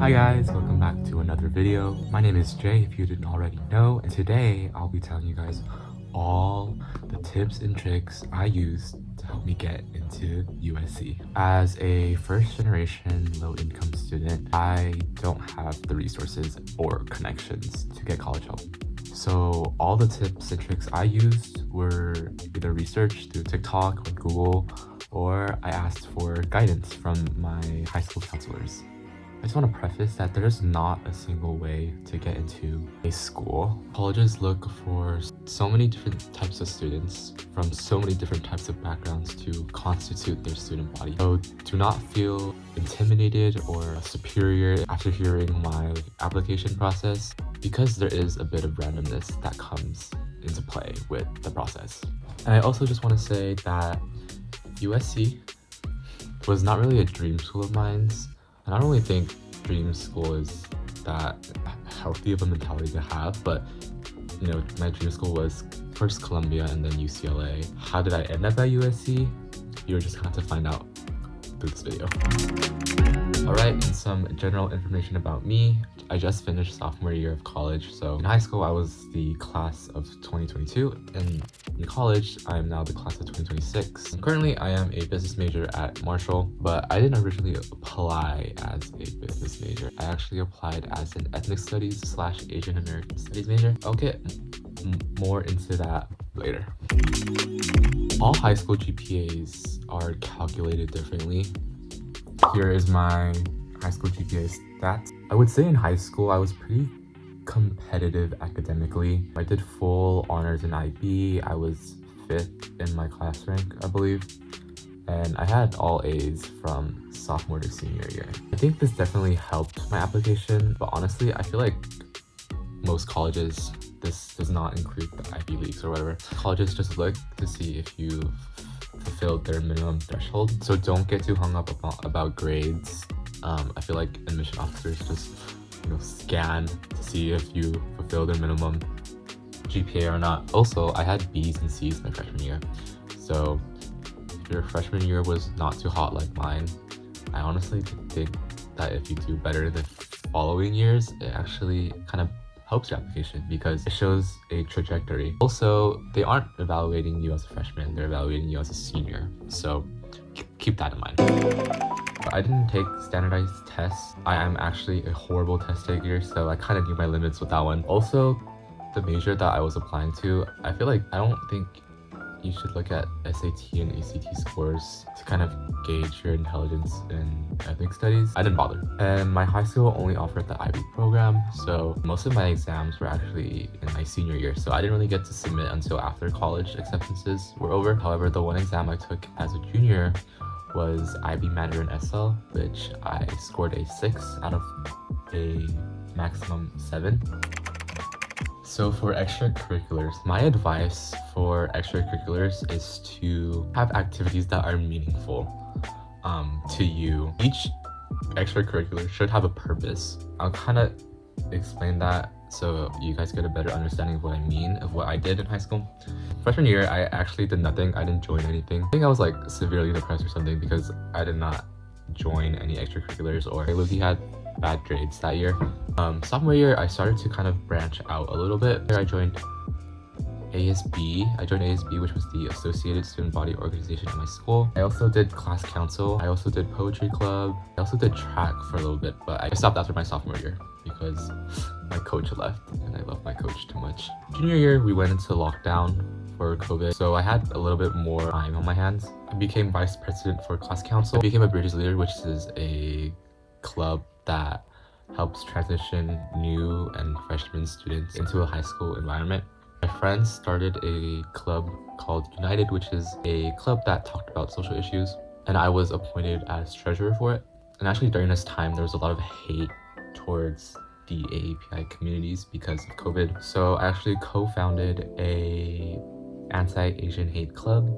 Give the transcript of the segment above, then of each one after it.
Hi guys, welcome back to another video. My name is Jay, if you didn't already know, and today I'll be telling you guys all the tips and tricks I used to help me get into USC. As a first generation low income student, I don't have the resources or connections to get college help. So all the tips and tricks I used were either researched through TikTok or Google, or I asked for guidance from my high school counselors. I just want to preface that there's not a single way to get into a school. Colleges look for so many different types of students from so many different types of backgrounds to constitute their student body. So do not feel intimidated or superior after hearing my application process, because there is a bit of randomness that comes into play with the process. And I also just want to say that USC was not really a dream school of mine. And I don't really think dream school is that healthy of a mentality to have, but you know, my dream school was first Columbia and then UCLA. How did I end up at USC? You're just going to have to find out through this video. Alright, and some general information about me. I just finished sophomore year of college. So in high school, I was the class of 2022, and in college, I am now the class of 2026. And currently, I am a business major at Marshall, but I didn't originally apply as a business major. I actually applied as an ethnic studies / Asian American studies major. I'll get more into that later. All high school GPAs are calculated differently. Here is my high school GPA stats. I would say in high school, I was pretty competitive academically. I did full honors in IB. I was 5th in my class rank, I believe. And I had all A's from sophomore to senior year. I think this definitely helped my application, but honestly, I feel like most colleges, this does not include the Ivy Leagues or whatever. Colleges just look to see if you fulfilled their minimum threshold. So don't get too hung up about grades. I feel like admission officers just scan to see if you fulfill their minimum GPA or not. Also, I had B's and C's my freshman year. So if your freshman year was not too hot like mine, I honestly think that if you do better the following years, it actually kind of helps your application because it shows a trajectory. Also, they aren't evaluating you as a freshman, they're evaluating you as a senior. So keep that in mind. I didn't take standardized tests. I am actually a horrible test taker, so I kind of knew my limits with that one. Also, the major that I was applying to, I feel like I don't think you should look at SAT and ACT scores to kind of gauge your intelligence in ethnic studies. I didn't bother. And my high school only offered the IB program, so most of my exams were actually in my senior year, so I didn't really get to submit until after college acceptances were over. However, the one exam I took as a junior was IB Mandarin SL, which I scored a 6 out of a maximum 7. So for extracurriculars, my advice for extracurriculars is to have activities that are meaningful to you. Each extracurricular should have a purpose. I'll kind of explain that so you guys get a better understanding of what I mean, of what I did in high school. Freshman year, I actually did nothing. I didn't join anything. I think I was like severely depressed or something because I did not join any extracurriculars, or I literally had bad grades that year. Sophomore year, I started to kind of branch out a little bit. I joined ASB, which was the Associated Student Body Organization at my school. I also did class council. I also did poetry club. I also did track for a little bit, but I stopped after my sophomore year because my coach left and I love my coach too much. Junior year, we went into lockdown for COVID, so I had a little bit more time on my hands. I became vice president for class council. I became a Bridges leader, which is a club that helps transition new and freshman students into a high school environment. My friends started a club called United, which is a club that talked about social issues, and I was appointed as treasurer for it. And actually during this time, there was a lot of hate towards the AAPI communities because of COVID. So I actually co-founded a anti-Asian hate club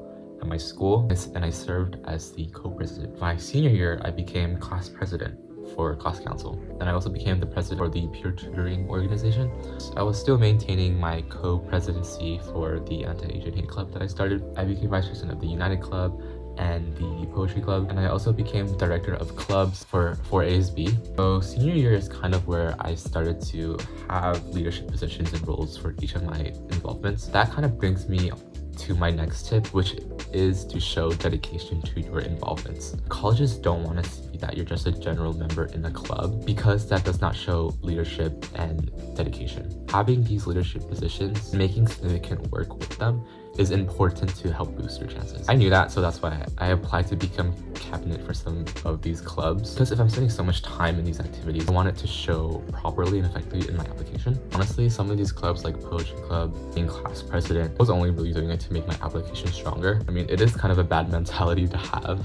at my school, and I served as the co-president. My senior year, I became class president for class council, and I also became the president for the peer tutoring organization. So I was still maintaining my co-presidency for the anti-Asian hate club that I started. I became vice president of the United Club, and the poetry club, and I also became director of clubs for ASB. So senior year is kind of where I started to have leadership positions and roles for each of my involvements. That kind of brings me to my next tip, which is to show dedication to your involvements. Colleges don't want to see that you're just a general member in a club, because that does not show leadership and dedication. Having these leadership positions, making significant work with them, is important to help boost your chances. I knew that, so that's why I applied to become cabinet for some of these clubs, because if I'm spending so much time in these activities, I want it to show properly and effectively in my application. Honestly, some of these clubs like poetry club, being class president, I was only really doing it to make my application stronger. I mean, it is kind of a bad mentality to have,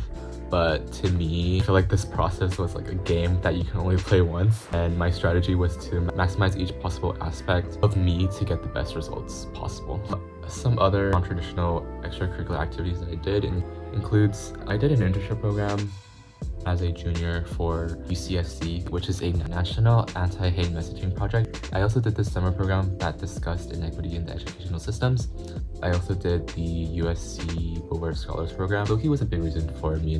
but to me, I feel like this process was like a game that you can only play once, and my strategy was to maximize each possible aspect of me to get the best results possible. Some other non-traditional extracurricular activities that I did includes I did an internship program as a junior for UCSC, which is a national anti-hate messaging project. I also did this summer program that discussed inequity in the educational systems. I also did the USC Scholars program. Loki was a big reason for me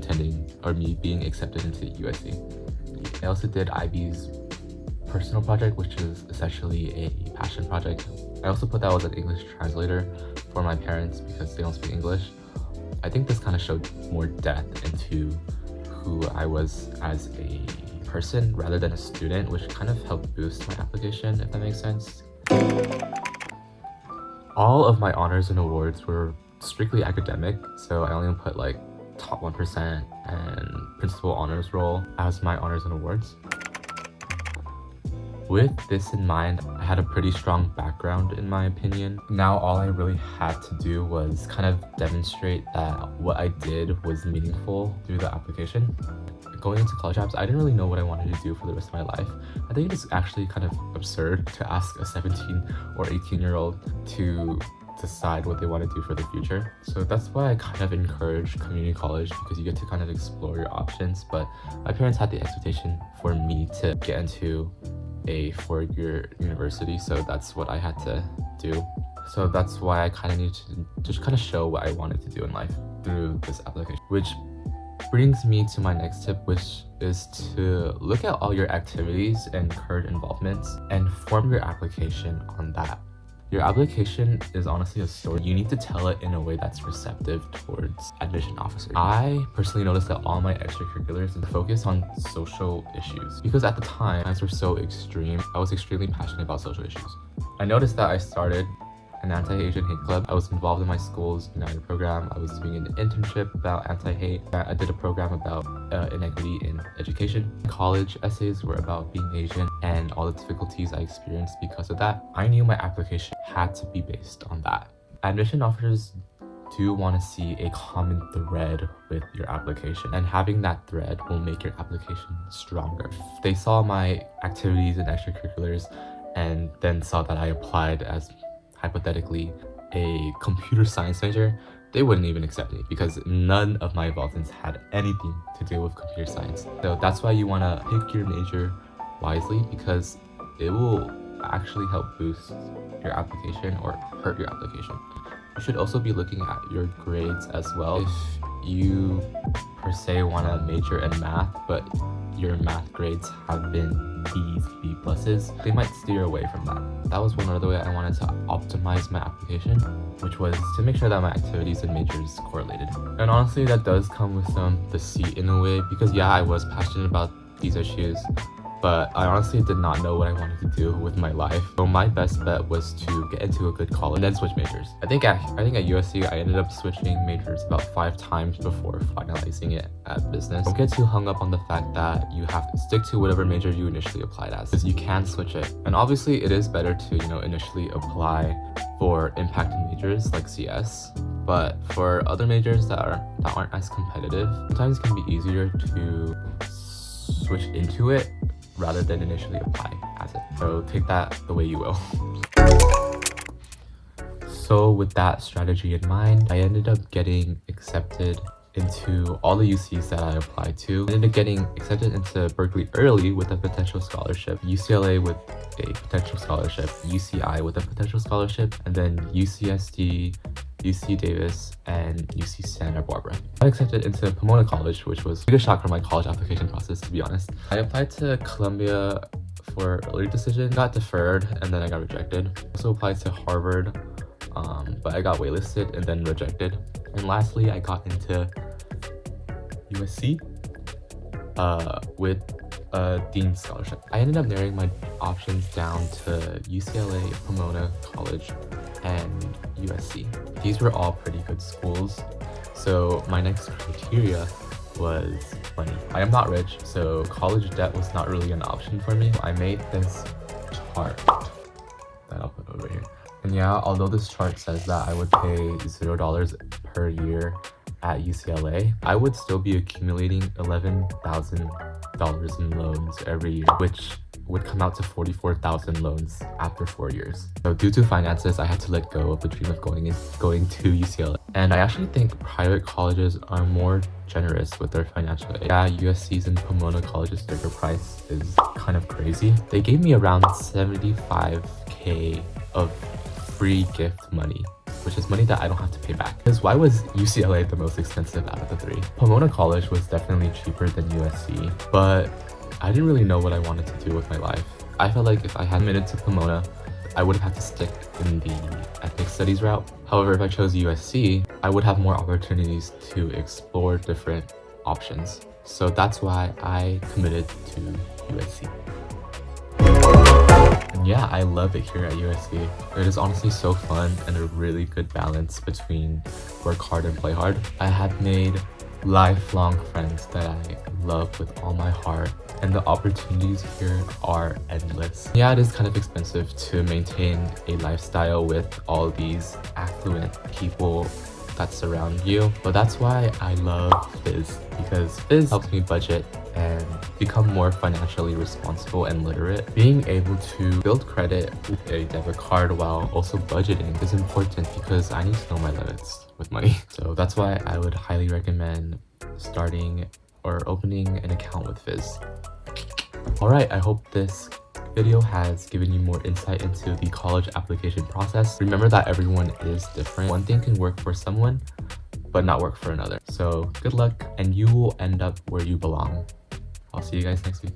being accepted into USC. I also did Ivy's personal project, which is essentially a passion project. I also put that as an English translator for my parents because they don't speak English. I think this kind of showed more depth into who I was as a person rather than a student, which kind of helped boost my application, if that makes sense. All of my honors and awards were strictly academic, so I only put like top 1% and principal honors roll as my honors and awards. With this in mind, I had a pretty strong background in my opinion. Now all I really had to do was kind of demonstrate that what I did was meaningful through the application. Going into college apps, I didn't really know what I wanted to do for the rest of my life. I think it is actually kind of absurd to ask a 17 or 18-year-old to decide what they want to do for the future. So that's why I kind of encourage community college, because you get to kind of explore your options. But my parents had the expectation for me to get into a four-year university, so that's what I had to do. So that's why I kind of need to just kind of show what I wanted to do in life through this application. Which brings me to my next tip, which is to look at all your activities and current involvements and form your application on that. Your application is honestly a story. You need to tell it in a way that's receptive towards admission officers. I personally noticed that all my extracurriculars focus on social issues, because at the time, times were so extreme. I was extremely passionate about social issues. I noticed that I started an anti-Asian hate club. I was involved in my school's United program. I was doing an internship about anti-hate. I did a program about inequity in education. College essays were about being Asian and all the difficulties I experienced because of that. I knew my application had to be based on that. Admission officers do want to see a common thread with your application, and having that thread will make your application stronger. If they saw my activities and extracurriculars and then saw that I applied as hypothetically a computer science major, they wouldn't even accept me because none of my involvements had anything to do with computer science. So that's why you want to pick your major wisely, because it will actually help boost your application or hurt your application. You should also be looking at your grades as well. If you per se want to major in math, but your math grades have been B's, B pluses, they might steer away from that. That was one other way I wanted to optimize my application, which was to make sure that my activities and majors correlated. And honestly, that does come with some deceit in a way, because yeah, I was passionate about these issues, but I honestly did not know what I wanted to do with my life. So my best bet was to get into a good college and then switch majors. I think at USC, I ended up switching majors about 5 times before finalizing it at business. Don't get too hung up on the fact that you have to stick to whatever major you initially applied as, because you can switch it. And obviously it is better to, initially apply for impacted majors like CS. But for other majors that aren't as competitive, sometimes it can be easier to switch into it rather than initially apply as it. So take that the way you will. So with that strategy in mind, I ended up getting accepted into all the UCs that I applied to. I ended up getting accepted into Berkeley early with a potential scholarship, UCLA with a potential scholarship, UCI with a potential scholarship, and then UCSD, UC Davis, and UC Santa Barbara. I got accepted into Pomona College, which was a good shock for my college application process, to be honest. I applied to Columbia for early decision, got deferred, and then I got rejected. Also applied to Harvard, but I got waitlisted and then rejected. And lastly, I got into USC with a Dean's Scholarship. I ended up narrowing my options down to UCLA, Pomona College, and USC. These were all pretty good schools, so my next criteria was money. I am not rich, so college debt was not really an option for me. I made this chart that I'll put over here. And yeah, although this chart says that I would pay $0 per year at UCLA, I would still be accumulating $11,000 in loans every year, which would come out to 44,000 loans after 4 years. So due to finances, I had to let go of the dream of going to UCLA. And I actually think private colleges are more generous with their financial aid. Yeah, USC's and Pomona College's sticker price is kind of crazy. They gave me around $75K of free gift money, which is money that I don't have to pay back. Because why was UCLA the most expensive out of the three? Pomona College was definitely cheaper than USC, but I didn't really know what I wanted to do with my life. I felt like if I had admitted to Pomona, I would have had to stick in the ethnic studies route. However, if I chose USC, I would have more opportunities to explore different options. So that's why I committed to USC. And yeah, I love it here at USC. It is honestly so fun and a really good balance between work hard and play hard. I have made lifelong friends that I love with all my heart, and the opportunities here are endless. Yeah, it is kind of expensive to maintain a lifestyle with all these affluent people that surround you, but that's why I love Fizz, because Fizz helps me budget and become more financially responsible and literate. Being able to build credit with a debit card while also budgeting is important because I need to know my limits with money. So that's why I would highly recommend starting or opening an account with Fizz. Alright, I hope this video has given you more insight into the college application process. Remember that everyone is different. One thing can work for someone, but not work for another. So good luck, and you will end up where you belong. I'll see you guys next week.